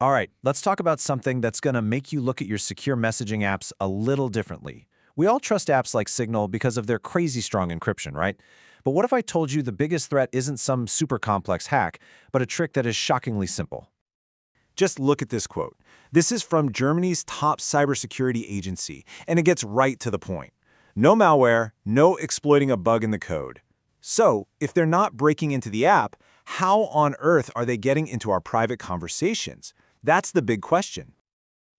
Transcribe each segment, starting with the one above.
All right, let's talk about something that's going to make you look at your secure messaging apps a little differently. We all trust apps like Signal because of their crazy strong encryption, right? But what if I told you the biggest threat isn't some super complex hack, but a trick that is shockingly simple? Just look at this quote. This is from Germany's top cybersecurity agency, and it gets right to the point. No malware, no exploiting a bug in the code. So, if they're not breaking into the app, how on earth are they getting into our private conversations? That's the big question.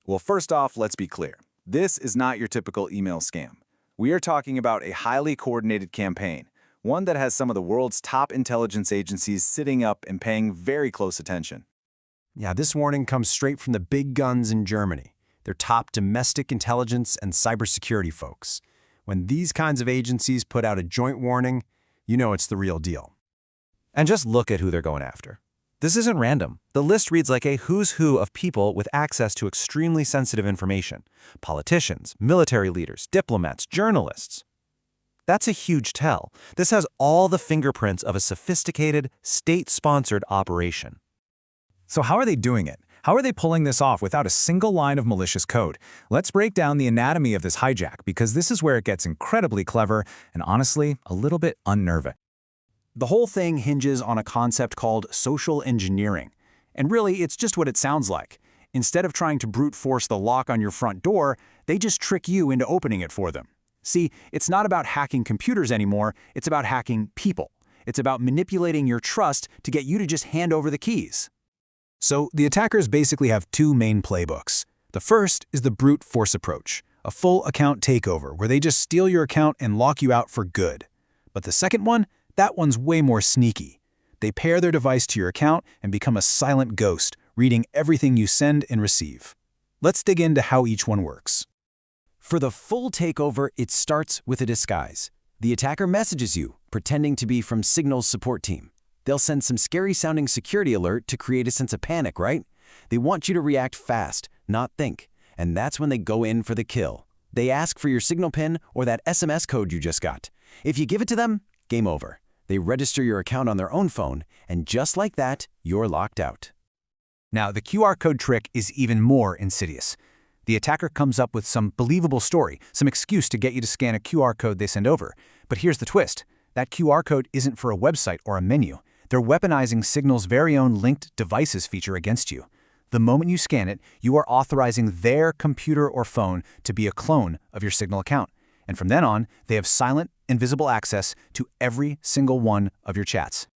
Well, first off, let's be clear. This is not your typical email scam. We are talking about a highly coordinated campaign, one that has some of the world's top intelligence agencies sitting up and paying very close attention. Yeah, this warning comes straight from the big guns in Germany. They're top domestic intelligence and cybersecurity folks. When these kinds of agencies put out a joint warning, you know it's the real deal. And just look at who they're going after. This isn't random. The list reads like a who's who of people with access to extremely sensitive information. Politicians, military leaders, diplomats, journalists. That's a huge tell. This has all the fingerprints of a sophisticated, state-sponsored operation. So how are they doing it? How are they pulling this off without a single line of malicious code? Let's break down the anatomy of this hijack, because this is where it gets incredibly clever and honestly, a little bit unnerving. The whole thing hinges on a concept called social engineering. And really, it's just what it sounds like. Instead of trying to brute force the lock on your front door, they just trick you into opening it for them. See, it's not about hacking computers anymore, it's about hacking people. It's about manipulating your trust to get you to just hand over the keys. So the attackers basically have two main playbooks. The first is the brute force approach, a full account takeover where they just steal your account and lock you out for good. But the second one, that one's way more sneaky. They pair their device to your account and become a silent ghost, reading everything you send and receive. Let's dig into how each one works. For the full takeover, it starts with a disguise. The attacker messages you, pretending to be from Signal's support team. They'll send some scary-sounding security alert to create a sense of panic, right? They want you to react fast, not think. And that's when they go in for the kill. They ask for your Signal PIN or that SMS code you just got. If you give it to them, game over. They register your account on their own phone, and just like that, you're locked out. Now, the QR code trick is even more insidious. The attacker comes up with some believable story, some excuse to get you to scan a QR code they send over. But here's the twist. That QR code isn't for a website or a menu. They're weaponizing Signal's very own linked devices feature against you. The moment you scan it, you are authorizing their computer or phone to be a clone of your Signal account. And from then on, they have silent, invisible access to every single one of your chats.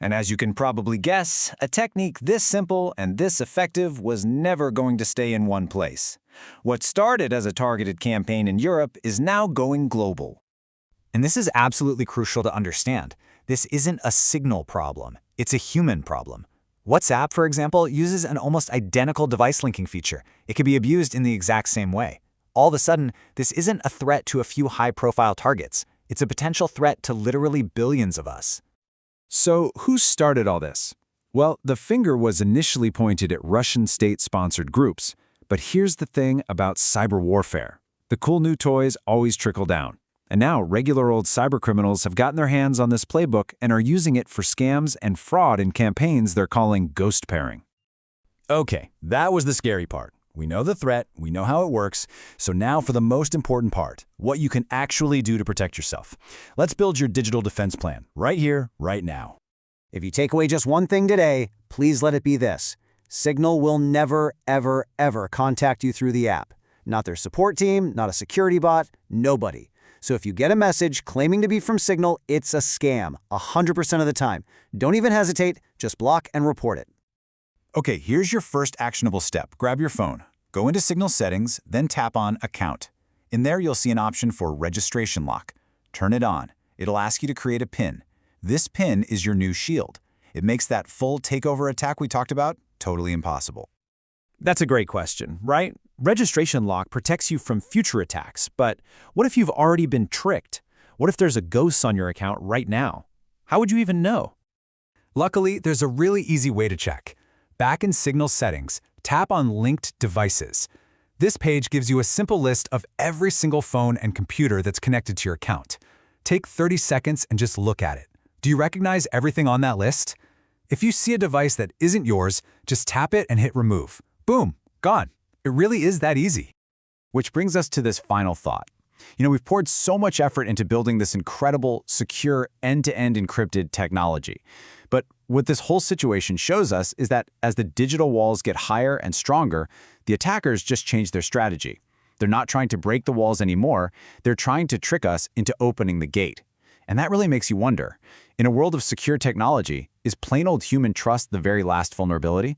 And as you can probably guess, a technique this simple and this effective was never going to stay in one place. What started as a targeted campaign in Europe is now going global. And this is absolutely crucial to understand. This isn't a Signal problem. It's a human problem. WhatsApp, for example, uses an almost identical device linking feature. It can be abused in the exact same way. All of a sudden, this isn't a threat to a few high-profile targets. It's a potential threat to literally billions of us. So, who started all this? Well, the finger was initially pointed at Russian state-sponsored groups. But here's the thing about cyber warfare. The cool new toys always trickle down. And now regular old cybercriminals have gotten their hands on this playbook and are using it for scams and fraud in campaigns they're calling ghost pairing. Okay, that was the scary part. We know the threat, we know how it works, so now for the most important part, what you can actually do to protect yourself. Let's build your digital defense plan, right here, right now. If you take away just one thing today, please let it be this. Signal will never, ever, ever contact you through the app. Not their support team, not a security bot, nobody. So if you get a message claiming to be from Signal, it's a scam, 100% of the time. Don't even hesitate, just block and report it. Okay, here's your first actionable step. Grab your phone, go into Signal settings, then tap on Account. In there, you'll see an option for Registration Lock. Turn it on. It'll ask you to create a PIN. This PIN is your new shield. It makes that full takeover attack we talked about totally impossible. That's a great question, right? Registration lock protects you from future attacks, but what if you've already been tricked? What if there's a ghost on your account right now? How would you even know? Luckily, there's a really easy way to check. Back in Signal settings, tap on Linked Devices. This page gives you a simple list of every single phone and computer that's connected to your account. Take 30 seconds and just look at it. Do you recognize everything on that list? If you see a device that isn't yours, just tap it and hit remove. Boom, gone. It really is that easy. Which brings us to this final thought. We've poured so much effort into building this incredible, secure, end-to-end encrypted technology. But what this whole situation shows us is that as the digital walls get higher and stronger, the attackers just change their strategy. They're not trying to break the walls anymore, they're trying to trick us into opening the gate. And that really makes you wonder, in a world of secure technology, is plain old human trust the very last vulnerability?